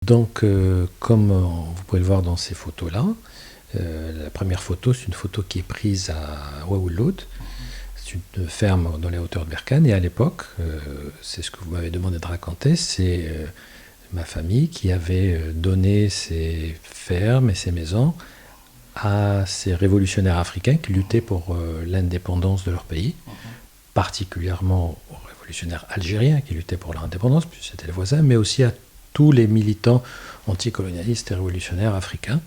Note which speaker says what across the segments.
Speaker 1: Donc, comme vous pouvez le voir dans ces photos-là, la première photo, c'est une photo qui est prise à Ouahouloud. C'est une ferme dans les hauteurs de Berkane. Et à l'époque, c'est ce que vous m'avez demandé de raconter, c'est ma famille qui avait donné ses fermes et ses maisons à ces révolutionnaires africains qui luttaient pour l'indépendance de leur pays, particulièrement aux révolutionnaires algériens qui luttaient pour leur indépendance, puisque c'était les voisins, mais aussi à tous les militants anticolonialistes et révolutionnaires africains,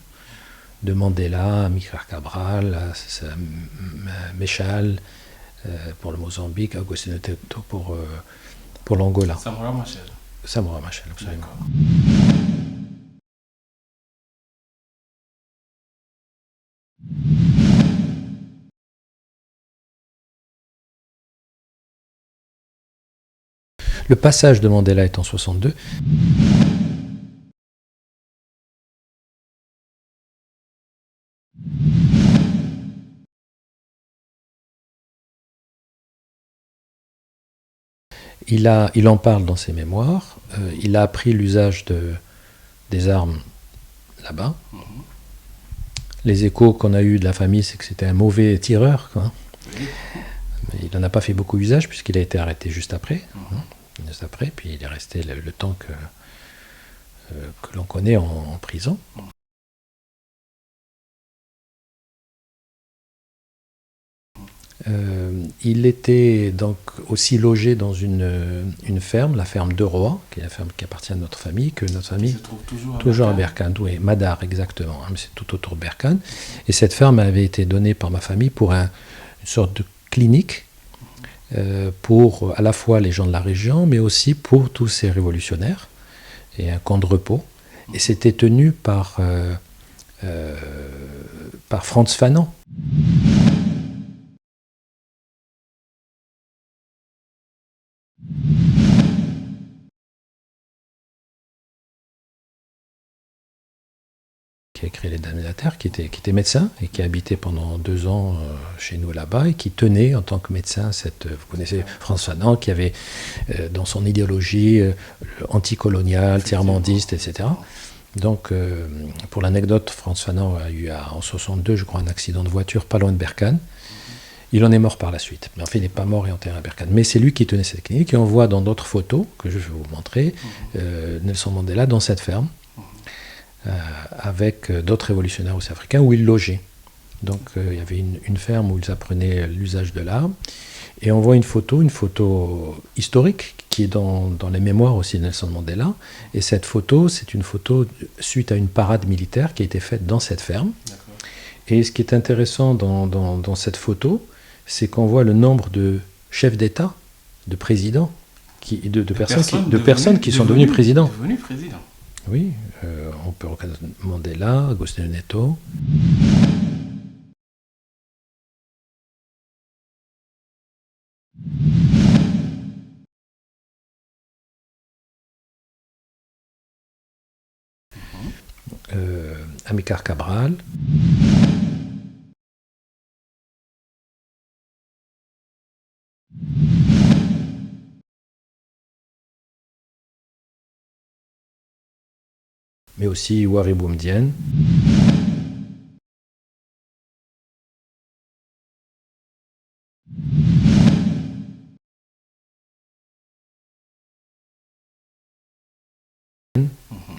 Speaker 1: de Mandela, à Amilcar Cabral, à Mechal pour le Mozambique, à Agostinho Neto pour l'Angola.
Speaker 2: Samora Machel.
Speaker 1: Samora Machel, absolument. Le passage de Mandela est en 62. Il en parle dans ses mémoires. Il a appris l'usage des armes là-bas. Les échos qu'on a eus de la famille, c'est que c'était un mauvais tireur, quoi. Mais il n'en a pas fait beaucoup usage puisqu'il a été arrêté juste après. Juste après, puis il est resté le temps que l'on connaît en prison. Il était donc aussi logé dans une ferme, la ferme de Roa, qui est la ferme qui appartient à notre famille, que notre famille
Speaker 2: se trouve
Speaker 1: toujours à Berkane, oui, Madar exactement, hein, mais c'est tout autour de Berkane. Et cette ferme avait été donnée par ma famille pour une sorte de clinique pour à la fois les gens de la région, mais aussi pour tous ces révolutionnaires, et un camp de repos. Et c'était tenu par Frantz Fanon. Qui a créé les Dames de la Terre, qui était médecin et qui a habité pendant 2 ans chez nous là-bas et qui tenait en tant que médecin vous connaissez Frantz Fanon, qui avait dans son idéologie anticoloniale, tiers-mondiste, etc. Donc, pour l'anecdote, Frantz Fanon a eu en 62, je crois, un accident de voiture pas loin de Berkane. Il en est mort par la suite. Mais en fait, il n'est pas mort et enterré à Berkane. Mais c'est lui qui tenait cette clinique. Et on voit dans d'autres photos, que je vais vous montrer, Nelson Mandela dans cette ferme, avec d'autres révolutionnaires aussi africains où ils logeaient. Donc il y avait une ferme où ils apprenaient l'usage de l'arme. Et on voit une photo historique qui est dans les mémoires aussi de Nelson Mandela. Et cette photo, c'est une photo suite à une parade militaire qui a été faite dans cette ferme. Et ce qui est intéressant dans cette photo, c'est qu'on voit le nombre de chefs d'État, de présidents, de personnes qui sont devenues présidents. Oui, on peut reconnaître Mandela, Agostinho Neto. Amilcar Cabral. Mais aussi Ouari Boumedienne.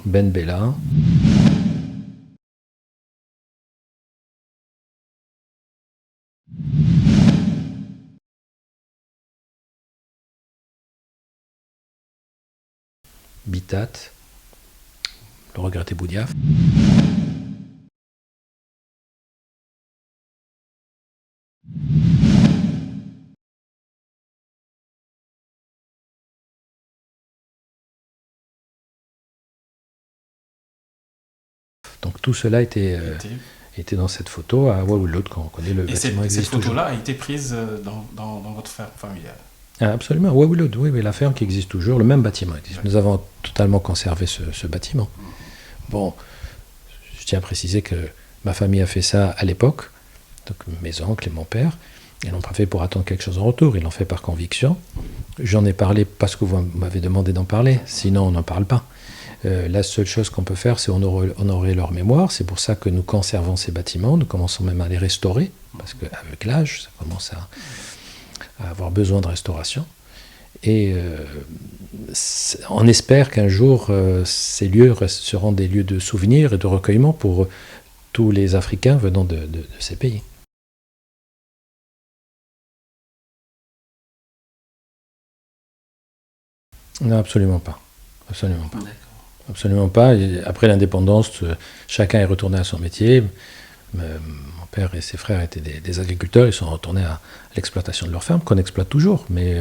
Speaker 1: Ben Bella. Bitat. Le regretté Boudiaf. Donc tout cela était dans cette photo à Ouahouloud, quand on connaît le bâtiment existe
Speaker 2: toujours. Et cette photo-là a été prise dans votre ferme familiale?
Speaker 1: Absolument, Ouahouloud, oui, la ferme qui existe toujours, le même bâtiment existe. Nous avons totalement conservé ce bâtiment. Bon, je tiens à préciser que ma famille a fait ça à l'époque, donc mes oncles et mon père. Ils n'ont pas fait pour attendre quelque chose en retour, ils l'ont fait par conviction. J'en ai parlé parce que vous m'avez demandé d'en parler, sinon on n'en parle pas. La seule chose qu'on peut faire, c'est honorer leur mémoire. C'est pour ça que nous conservons ces bâtiments. Nous commençons même à les restaurer, parce qu'avec l'âge, ça commence à avoir besoin de restauration. Et on espère qu'un jour, ces lieux seront des lieux de souvenir et de recueillement pour tous les Africains venant de ces pays. Non, absolument pas. Absolument pas. Absolument pas. Et après l'indépendance, chacun est retourné à son métier. Mon père et ses frères étaient des agriculteurs. Ils sont retournés à l'exploitation de leur ferme, qu'on exploite toujours. Mais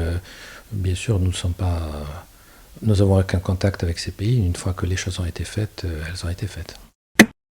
Speaker 1: bien sûr, nous n'avons aucun contact avec ces pays. Une fois que les choses ont été faites, elles ont été faites.